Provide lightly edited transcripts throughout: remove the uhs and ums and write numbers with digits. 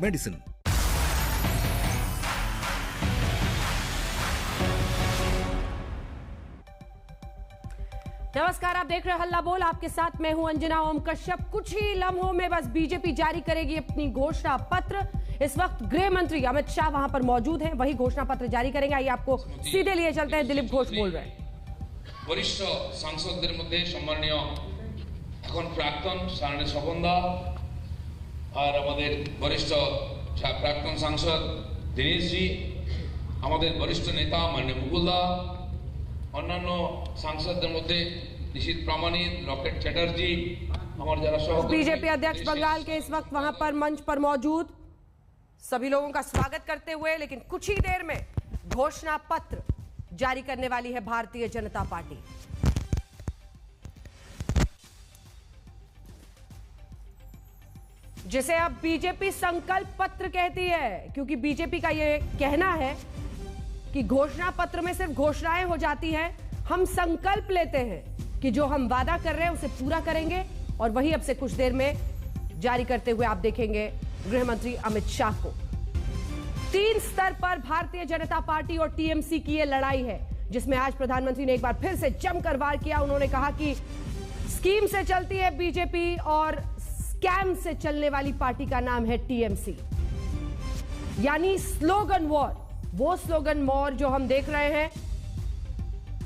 Medicine. नमस्कार, आप देख रहे हैं हल्ला बोल। आपके साथ मैं हूं अंजना ओम कश्यप। कुछ ही लम्हों में बस बीजेपी जारी करेगी अपनी घोषणा पत्र। इस वक्त गृह मंत्री अमित शाह वहां पर मौजूद हैं, वही घोषणा पत्र जारी करेंगे। आइए आपको सीधे लिए चलते हैं। दिलीप घोष बोल रहे हैं। वरिष्ठ सांसदদের মধ্যে সম্মানীয় এখন প্রাক্তন সারণী স্বপনদা আর আমাদের বরিষ্ঠ প্রাক্তন সাংসদ দিনেশ জি, আমাদের বরিষ্ঠ নেতা মাননীয় মুকুলদা, অন্যান্য সাংসদদের মধ্যে निशित प्रामाणिक, रॉकेट चैटर्जी, हमारे जरा सहयोगी बीजेपी अध्यक्ष बंगाल के इस वक्त वहां पर मंच पर मौजूद सभी लोगों का स्वागत करते हुए, लेकिन कुछ ही देर में घोषणा पत्र जारी करने वाली है भारतीय जनता पार्टी। जिसे अब बीजेपी संकल्प पत्र कहती है, क्योंकि बीजेपी का यह कहना है कि घोषणा पत्र में सिर्फ घोषणाएं हो जाती हैं, हम संकल्प लेते हैं कि जो हम वादा कर रहे हैं उसे पूरा करेंगे। और वही अब से कुछ देर में जारी करते हुए आप देखेंगे गृह मंत्री अमित शाह को। 3 स्तर पर भारतीय जनता पार्टी और टीएमसी की यह लड़ाई है, जिसमें आज प्रधानमंत्री ने एक बार फिर से जमकर वार किया। उन्होंने कहा कि स्कीम से चलती है बीजेपी और स्कैम से चलने वाली पार्टी का नाम है टीएमसी। यानी स्लोगन वॉर, वो स्लोगन वॉर जो हम देख रहे हैं।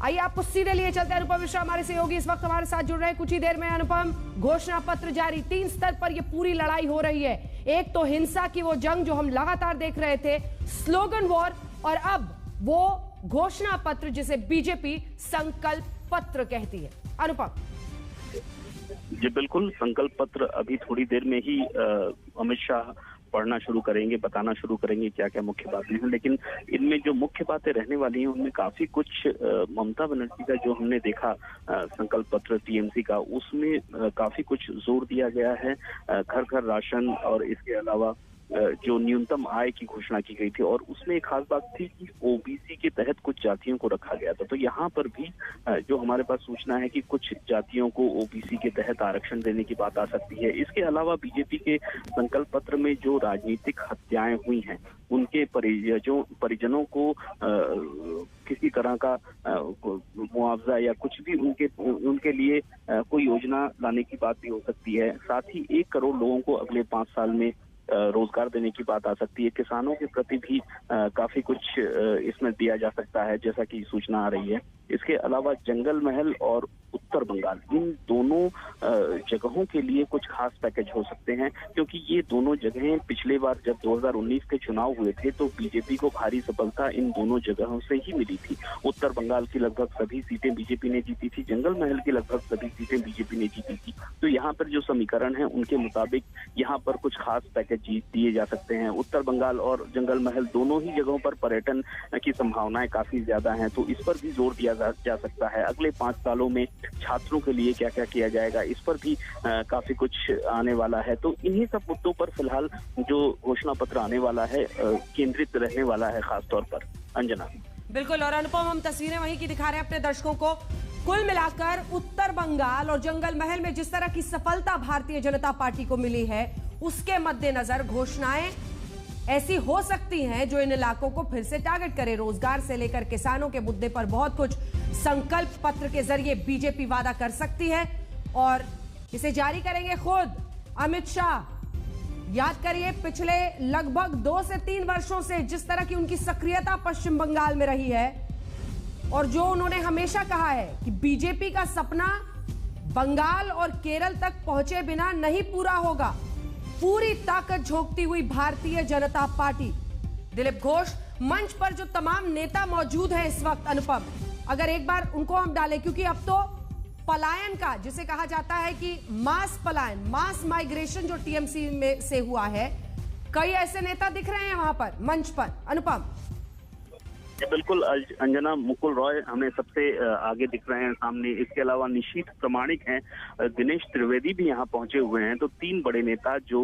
आइए आपको सीधे लिए चलते हैं। अनुपम मिश्रा हमारे सहयोगी इस वक्त हमारे साथ जुड़ रहे हैं। कुछ ही देर में अनुपम, घोषणा पत्र जारी, 3 स्तर पर यह पूरी लड़ाई हो रही है। एक तो हिंसा की वो जंग जो हम लगातार देख रहे थे, स्लोगन वॉर, और अब वो घोषणा पत्र जिसे बीजेपी संकल्प पत्र कहती है। अनुपम जी बिल्कुल, संकल्प पत्र अभी थोड़ी देर में ही अमित शाह पढ़ना शुरू करेंगे, बताना शुरू करेंगे क्या क्या मुख्य बातें हैं। लेकिन इनमें जो मुख्य बातें रहने वाली हैं उनमें काफी कुछ ममता बनर्जी का जो हमने देखा संकल्प पत्र टीएमसी का, उसमें काफी कुछ जोर दिया गया है। घर घर राशन और इसके अलावा जो न्यूनतम आय की घोषणा की गई थी, और उसमें एक खास बात थी कि ओबीसी के तहत कुछ जातियों को रखा गया था। तो यहाँ पर भी जो हमारे पास सूचना है कि कुछ जातियों को ओबीसी के तहत आरक्षण देने की बात आ सकती है। इसके अलावा बीजेपी के संकल्प पत्र में जो राजनीतिक हत्याएं हुई हैं उनके परिजनों को किसी तरह का मुआवजा या कुछ भी उनके लिए कोई योजना लाने की बात भी हो सकती है। साथ ही 1 करोड़ लोगों को अगले 5 साल में रोजगार देने की बात आ सकती है। किसानों के प्रति भी काफी कुछ इसमें दिया जा सकता है, जैसा कि सूचना आ रही है। इसके अलावा जंगल महल और उत्तर बंगाल, इन दोनों जगहों के लिए कुछ खास पैकेज हो सकते हैं, क्योंकि ये दोनों जगहें पिछले बार जब 2019 के चुनाव हुए थे तो बीजेपी को भारी सफलता इन दोनों जगहों से ही मिली थी। उत्तर बंगाल की लगभग सभी सीटें बीजेपी ने जीती थी, जंगल महल की लगभग सभी सीटें बीजेपी ने जीती थी। तो यहाँ पर जो समीकरण है उनके मुताबिक यहाँ पर कुछ खास पैकेज दिए जा सकते हैं। उत्तर बंगाल और जंगल महल दोनों ही जगहों पर पर्यटन की संभावनाएं काफी ज्यादा हैं, तो इस पर भी जोर दिया जा सकता है। अगले 5 सालों में छात्रों के लिए क्या क्या किया जाएगा, इस पर भी काफी कुछ आने वाला है। तो इन्हीं सब मुद्दों पर फिलहाल जो घोषणा पत्र आने वाला है केंद्रित रहने वाला है खासतौर पर। अंजना बिल्कुल, और अनुपम हम तस्वीरें वहीं की दिखा रहे हैं अपने दर्शकों को। कुल मिलाकर उत्तर बंगाल और जंगल महल में जिस तरह की सफलता भारतीय जनता पार्टी को मिली है, उसके मद्देनजर घोषणाएं ऐसी हो सकती हैं जो इन इलाकों को फिर से टारगेट करे। रोजगार से लेकर किसानों के मुद्दे पर बहुत कुछ संकल्प पत्र के जरिए बीजेपी वादा कर सकती है, और इसे जारी करेंगे खुद अमित शाह। याद करिए, पिछले लगभग 2 से 3 वर्षों से जिस तरह की उनकी सक्रियता पश्चिम बंगाल में रही है, और जो उन्होंने हमेशा कहा है कि बीजेपी का सपना बंगाल और केरल तक पहुंचे बिना नहीं पूरा होगा। पूरी ताकत झोंकती हुई भारतीय जनता पार्टी। दिलीप घोष, मंच पर जो तमाम नेता मौजूद हैं इस वक्त, अनुपम, अगर एक बार उनको हम डालें, क्योंकि अब तो पलायन का, जिसे कहा जाता है कि मास पलायन, मास माइग्रेशन जो टीएमसी में से हुआ है, कई ऐसे नेता दिख रहे हैं वहां पर मंच पर। अनुपम बिल्कुल अंजना, मुकुल रॉय हमें सबसे आगे दिख रहे हैं सामने। इसके अलावा निशीथ प्रामाणिक हैं, दिनेश त्रिवेदी भी यहाँ पहुंचे हुए हैं। तो 3 बड़े नेता जो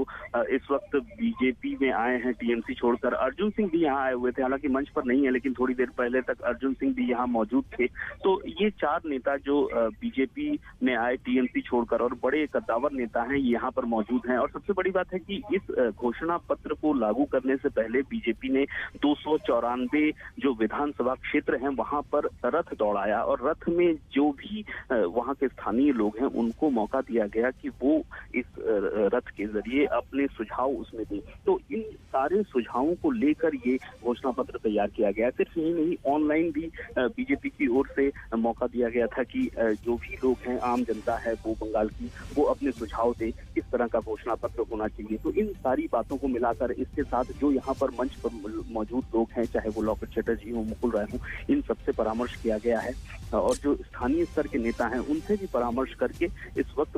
इस वक्त बीजेपी में आए हैं टीएमसी छोड़कर। अर्जुन सिंह भी यहाँ आए हुए थे, हालांकि मंच पर नहीं है, लेकिन थोड़ी देर पहले तक अर्जुन सिंह भी यहाँ मौजूद थे। तो ये 4 नेता जो बीजेपी में आए टीएमसी छोड़कर और बड़े कद्दावर नेता हैं, यहाँ पर मौजूद हैं। और सबसे बड़ी बात है कि इस घोषणा पत्र को लागू करने से पहले बीजेपी ने 294 जो विधानसभा क्षेत्र हैं वहां पर रथ दौड़ाया, और रथ में जो भी वहां के स्थानीय लोग हैं उनको मौका दिया गया कि वो इस रथ के जरिए अपने सुझाव उसमें दें। तो इन सारे सुझावों को लेकर ये घोषणा पत्र तैयार किया गया। सिर्फ यही नहीं, ऑनलाइन भी बीजेपी की ओर से मौका दिया गया था कि जो भी लोग हैं, आम जनता है वो बंगाल की, वो अपने सुझाव दे किस तरह का घोषणा पत्र होना चाहिए। तो इन सारी बातों को मिलाकर इसके साथ जो यहाँ पर मंच पर मौजूद लोग हैं, चाहे वो लॉकेट चटर्जी हो, मुकुल रॉय हो, इन सबसे परामर्श किया गया है। और जो स्थानीय स्तर के नेता हैं उनसे भी परामर्श करके इस वक्त